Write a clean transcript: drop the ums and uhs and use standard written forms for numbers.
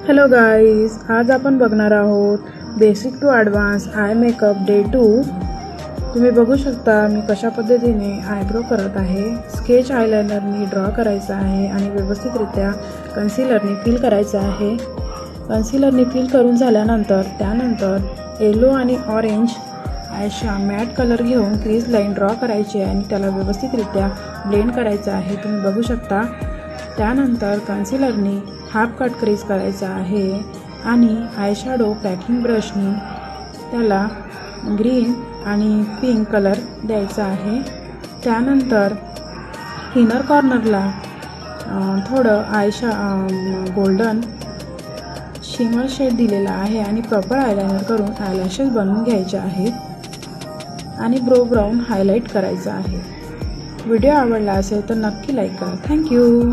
Hello guys, आज आपण बघणार आहोत basic to advance eye makeup day 2। तुम्ही बघू शकता मी कशा पद्धतीने आयब्रो करत आहे। स्केच आयलाइनरनी ड्रॉ करायचा आहे आणि व्यवस्थितरित्या कन्सिलरनी फिल करायचं आहे। कन्सिलरनी फिल करून झाल्यानंतर त्यानंतर येलो आणि ऑरेंज अशा मॅट कलर घेऊन क्रीज लाईन ड्रॉ करायची आणि त्याला व्यवस्थितरित्या ब्लेंड करायचं आहे। तुम्ही बघू शकता। त्यानंतर कन्सिलरनी हाफ कट क्रीज करायचा आहे आणि आयशॅडो पॅकिंग ब्रशनी त्याला ग्रीन आणि पिंक कलर द्यायचा आहे। त्यानंतर इनर कॉर्नरला थोडं गोल्डन शिमर शेड दिलेला आहे आणि प्रॉपर आयलाइनर करून आयलॅशेस बनवून घ्यायचे आहेत आणि ब्रो ब्राउन हायलाइट करायचा आहे। व्हिडिओ आवडला असेल तर नक्की लाईक करा। थँक्यू।